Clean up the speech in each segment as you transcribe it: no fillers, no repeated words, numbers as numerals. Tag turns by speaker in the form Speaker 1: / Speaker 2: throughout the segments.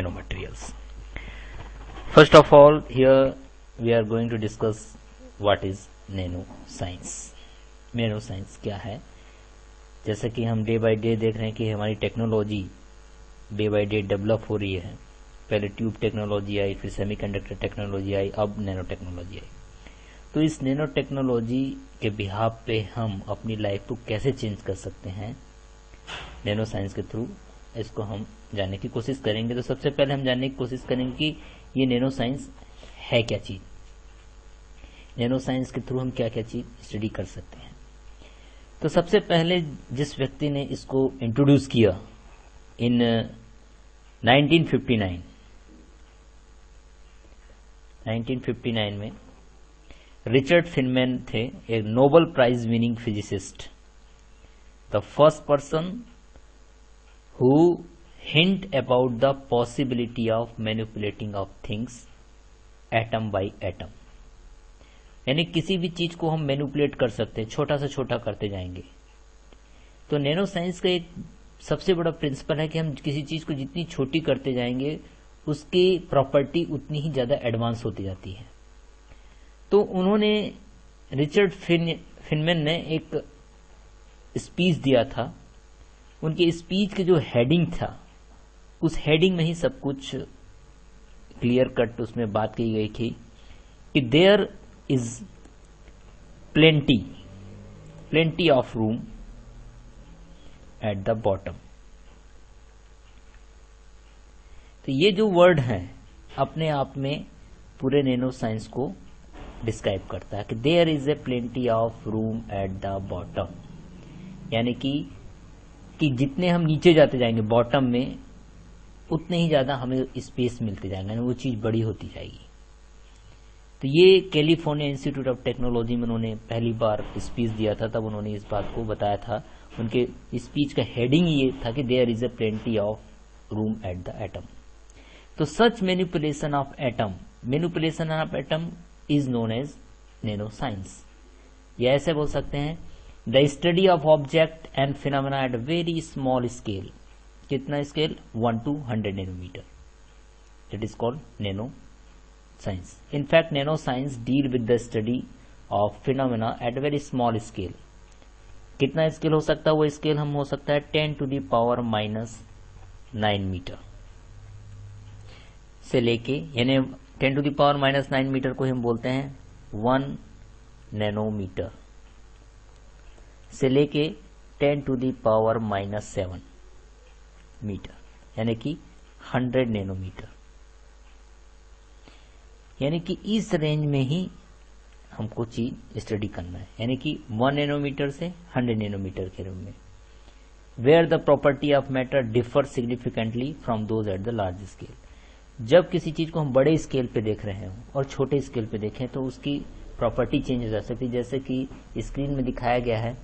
Speaker 1: nanomaterials. First of all, here we are going to discuss what is nanoscience. nanoscience क्या है? जैसा कि हम डे बाय डे देख रहे हैं कि हमारी technology day by day develop हो रही है. पहले ट्यूब टेक्नोलॉजी आई, फिर सेमीकंडक्टर टेक्नोलॉजी आई, अब नैनो टेक्नोलॉजी आई. तो इस नैनो टेक्नोलॉजी के बिहाफ पे हम अपनी लाइफ को कैसे चेंज कर सकते हैं नैनो साइंस के थ्रू, इसको हम जानने की कोशिश करेंगे. तो सबसे पहले हम जानने की कोशिश करेंगे कि ये नैनो साइंस है क्या चीज, नैनो साइंस के थ्रू हम क्या क्या चीज स्टडी कर सकते हैं. तो सबसे पहले जिस व्यक्ति ने इसको इंट्रोड्यूस किया इन 1959 में रिचर्ड फिनमैन थे, एक Nobel prize winning physicist. The first person who hint about the possibility of manipulating of things atom by atom. यानी किसी भी चीज को हम मैनिपुलेट कर सकते हैं, छोटा से छोटा करते जाएंगे. तो नैनो साइंस का एक सबसे बड़ा प्रिंसिपल है कि हम किसी चीज को जितनी छोटी करते जाएंगे उसकी प्रॉपर्टी उतनी ही ज्यादा एडवांस होती जाती है. तो उन्होंने रिचर्ड फिनमैन ने एक स्पीच दिया था. उनके स्पीच के जो हेडिंग था, उस हेडिंग में ही सब कुछ क्लियर कट उसमें बात की गई थी कि there is plenty of room at the bottom. तो ये जो वर्ड है अपने आप में पूरे नैनो साइंस को डिस्क्राइब करता है कि there is a plenty of room at the bottom. यानी कि जितने हम नीचे जाते जाएंगे बॉटम में, उतने ही ज्यादा हमें स्पेस मिलते जाएंगे, वो चीज बड़ी होती जाएगी. तो ये कैलिफोर्निया इंस्टीट्यूट ऑफ टेक्नोलॉजी में उन्होंने पहली बार स्पीच दिया था, तब उन्होंने इस बात को बताया था. उनके स्पीच का हेडिंग ये था कि there is a plenty of room at the atom. तो such manipulation of atom is known as nano science. या ऐसे बोल सकते हैं the study of object and phenomena at very small scale. कितना scale? 1 to 100 nanometer. It is called nano science. In fact, nano science deal with the study of phenomena at very small scale. कितना scale हो सकता है? वो scale हम हो सकता है 10 to the power -9 मीटर से लेके, यानी 10 to the power -9 मीटर को हम बोलते हैं 1 नैनोमीटर से लेके 10 to the power -7 मीटर, यानी कि 100 नैनोमीटर. यानी कि इस रेंज में ही हमको चीज स्टडी करना है, यानी कि 1 नैनोमीटर से 100 नैनोमीटर के रूप में. Where the property of matter differ significantly from those at the large scale. जब किसी चीज को हम बड़े स्केल पे देख रहे हो और छोटे स्केल पे देखें तो उसकी प्रॉपर्टी चेंज हो जा सकती है. जैसे कि स्क्रीन में दिखाया गया है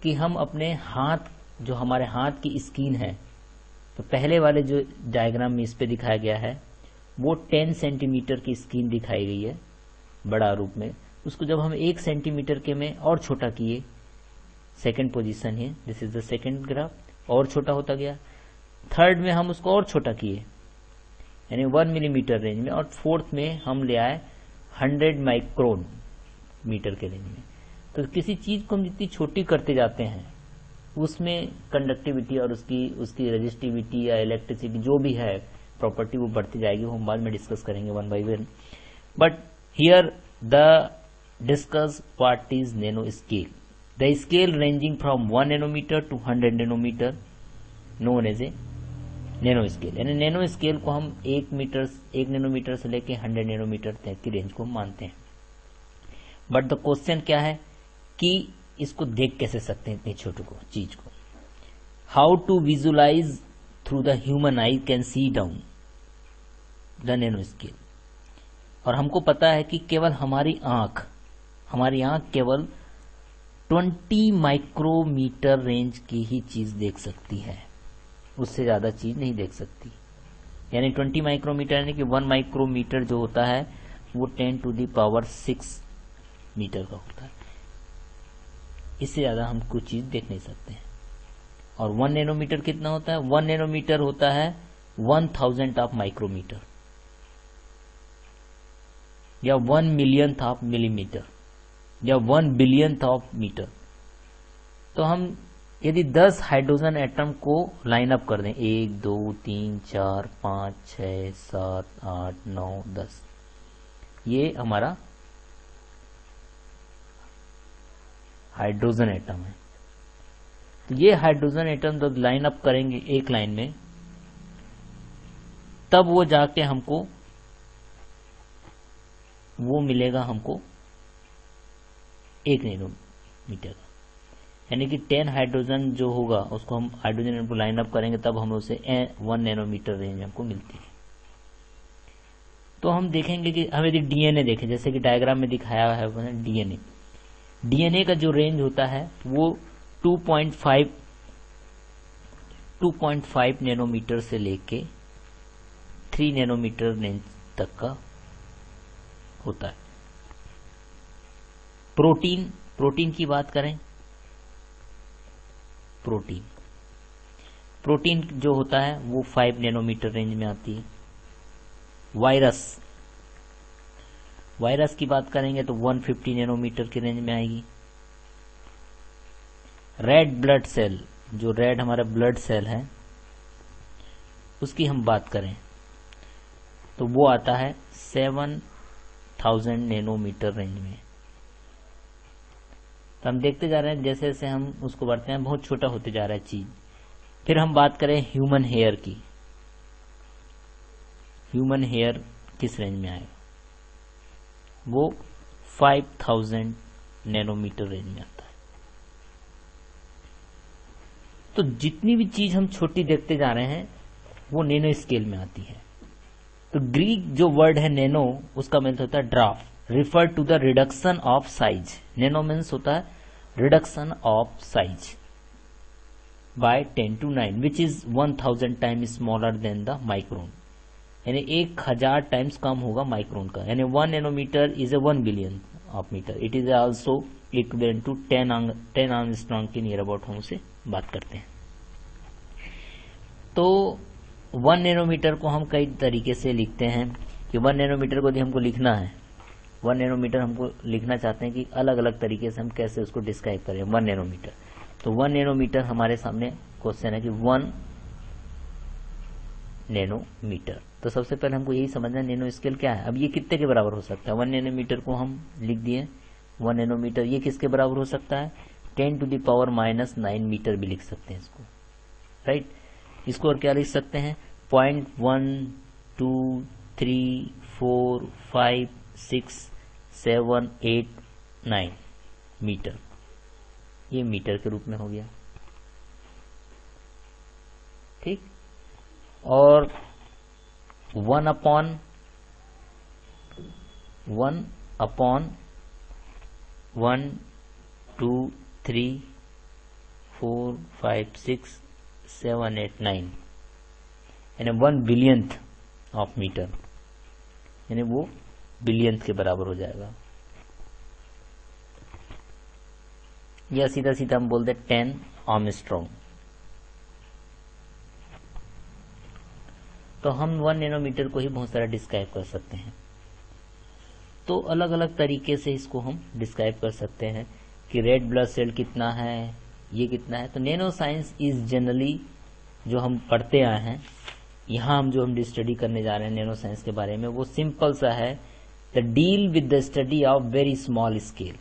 Speaker 1: कि हम अपने हाथ, जो हमारे हाथ की स्किन है, तो पहले वाले जो डायग्राम में इस पे दिखाया गया है वो 10 सेंटीमीटर की स्किन दिखाई गई है बड़ा रूप में. उसको जब हम 1 सेंटीमीटर के में और छोटा किए, सेकंड पोजीशन है, this is the second graph, और छोटा होता गया. थर्ड में हम उसको और छोटा किए, यानी 1 मिलीमीटर रेंज में, और फोर्थ में हम ले आए 100 माइक्रोन मीटर के रेंज में. तो किसी चीज को हम जितनी छोटी करते जाते हैं उसमें कंडक्टिविटी और उसकी रेजिस्टिविटी या इलेक्ट्रिसिटी जो भी है प्रॉपर्टी वो बढ़ती जाएगी. वो हम बाद में डिस्कस करेंगे one by one. But here the discuss what is nano scale. The scale ranging from 1 nanometre to 100 nanometre known as a nano scale. यानी नैनो स्केल को हम 1 नैनोमीटर से लेके 100 नैनोमीटर तक की रेंज को मानते हैं. बट द क्वेश्चन क्या है कि इसको देख कैसे सकते हैं इतनी छोटी चीज को. How to visualise through the human eye can see down the nano scale. और हमको पता है कि केवल हमारी आंख केवल 20 माइक्रोमीटर रेंज की ही चीज देख सकती है, उससे ज्यादा चीज नहीं देख सकती. यानी 20 माइक्रोमीटर यानी कि 1 माइक्रोमीटर जो होता है वो 10 to the power 6 मीटर का होता है. इससे ज्यादा हम कुछ चीज देख नहीं सकते हैं. और 1 नैनोमीटर कितना होता है? 1 नैनोमीटर होता है 1,000th ऑफ माइक्रोमीटर या 1 मिलियंथ ऑफ मिलीमीटर या 1 बिलियंथ ऑफ मीटर। तो हम यदि 10 हाइड्रोजन एटम को लाइन अप कर दें, 1 2 3 4 5 6 7 8 9 10, ये हमारा हाइड्रोजन एटम है। तो ये हाइड्रोजन एटम जब लाइन अप करेंगे एक लाइन में, तब वो जाके हमको वो मिलेगा हमको 1 नैनोमीटर का, यानी कि 10 हाइड्रोजन जो होगा उसको हम हाइड्रोजन को लाइन अप करेंगे तब हमें उसे 1 नैनोमीटर रेंज हमको मिलती है। तो हम देखेंगे कि हम यदि डीएनए देखें, जैसे कि डायग्राम में दिखाया है डीएनए का जो रेंज होता है वो 2.5 नैनोमीटर से लेके 3 नैनोमीटर रेंज तक का होता है। प्रोटीन की बात करें, प्रोटीन जो होता है वो 5 नैनोमीटर रेंज में आती है। वायरस की बात करेंगे तो 150 नैनोमीटर की रेंज में आएगी। रेड ब्लड सेल, जो रेड हमारा ब्लड सेल है, उसकी हम बात करें तो वो आता है 7000 नैनोमीटर रेंज में। तो हम देखते जा रहे हैं जैसे जैसे हम उसको बढ़ते हैं बहुत छोटा होते जा रहा है चीज। फिर हम बात करें ह्यूमन हेयर की, ह्यूमन हेयर किस रेंज में आएगा, वो 5000 नैनोमीटर रेंज में आता है। तो जितनी भी चीज हम छोटी देखते जा रहे हैं वो नैनो स्केल में आती है। तो ग्रीक जो वर्ड है नैनो, उसका मीन्स होता है draft, refer to the reduction of size. Nano means होता है reduction of size by 10 to 9 which is 1000 times smaller than the micron, यानी 1000 टाइम्स कम होगा माइक्रोन का। यानी 1 nanometre is a 1 billion of metre. It is also equivalent to 10 angstrom के near about हम उसे बात करते हैं। तो 1 नैनोमीटर को हम कई तरीके से लिखते हैं कि 1 नैनोमीटर को यदि हमको लिखना है, 1 नैनोमीटर हमको लिखना चाहते हैं कि अलग अलग तरीके से हम कैसे उसको डिस्क्राइब करें 1 नैनोमीटर। तो 1 नैनोमीटर हमारे सामने क्वेश्चन है कि 1 नैनोमीटर। तो सबसे पहले हमको यही समझना नैनो स्केल क्या है। अब ये कितने के बराबर हो सकता है, 1 नैनोमीटर को हम लिख दिए 1 नैनोमीटर, ये किसके बराबर हो सकता है, 10 to the power -9 मीटर भी लिख सकते हैं इसको, राइट। इसको और क्या लिख सकते हैं, 0.1 2 3 4 5 6 7 8 9 मीटर, ये मीटर के रूप में हो गया, ठीक। और 1 upon 1 2 3 4 5 6 7 8 9 यानी 1 बिलियंथ ऑफ मीटर, यानी वो बिलियंथ के बराबर हो जाएगा। या सीधा सीधा हम बोलते 10 आर्मस्ट्रांग। तो हम 1 नैनोमीटर को ही बहुत सारा डिस्क्राइब कर सकते हैं। तो अलग अलग तरीके से इसको हम डिस्क्राइब कर सकते हैं कि रेड ब्लड सेल कितना है, ये कितना है। तो नैनो साइंस इज जनरली जो हम पढ़ते आए हैं, यहाँ हम जो हम स्टडी करने जा रहे हैं नैनो साइंस के बारे में, वो सिंपल सा है, the deal with the study of very small scale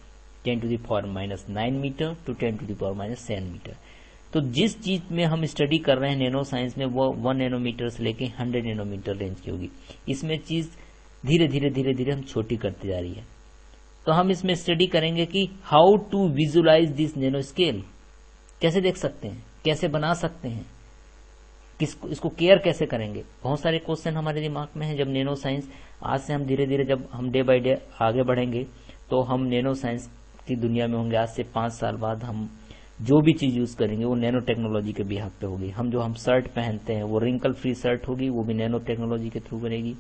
Speaker 1: 10 to the power -9 metre to 10 to the power -7 metre. तो जिस चीज में हम स्टडी कर रहे हैं नैनो साइंस में, वो 1 नैनोमीटर से लेके 100 नैनोमीटर रेंज की होगी। इसमें चीज धीरे धीरे हम छोटी करती जा रही है। तो हम इसमें स्टडी करेंगे कि how to visualise this nano scale, कैसे देख सकते हैं, कैसे बना सकते हैं, इसको केयर कैसे करेंगे। बहुत सारे क्वेश्चन हमारे दिमाग में है। जब नैनो साइंस आज से हम धीरे धीरे जब हम डे बाय डे आगे बढ़ेंगे तो हम नैनो साइंस की दुनिया में होंगे। आज से 5 साल बाद हम जो भी चीज यूज करेंगे वो नैनो टेक्नोलॉजी के बिहाफ पे होगी। हम शर्ट पहनते हैं वो रिंकल फ्री शर्ट होगी, वो भी नैनो टेक्नोलॉजी के थ्रू बनेगी।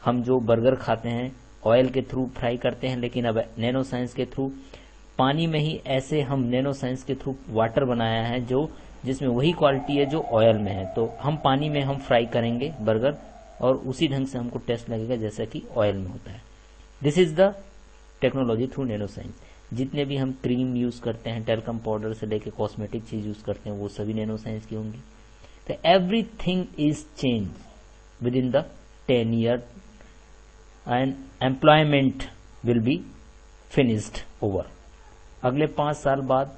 Speaker 1: हम जो बर्गर खाते हैं ऑयल के थ्रू फ्राई करते हैं, लेकिन अब नैनो साइंस के थ्रू पानी में ही ऐसे हम नैनो साइंस के थ्रू वाटर बनाया है जो जिसमें वही क्वालिटी है जो ऑयल में है। तो हम पानी में हम फ्राई करेंगे बर्गर और उसी ढंग से हमको टेस्ट लगेगा जैसा कि ऑयल में होता है। This is the technology through nano science. जितने भी हम क्रीम यूज करते हैं, टेल्कम पाउडर से लेके कॉस्मेटिक चीज यूज करते हैं, वो सभी नैनो साइंस की होंगी। तो everything is change with in the 10 year and employment will be finished over. अगले 5 साल बाद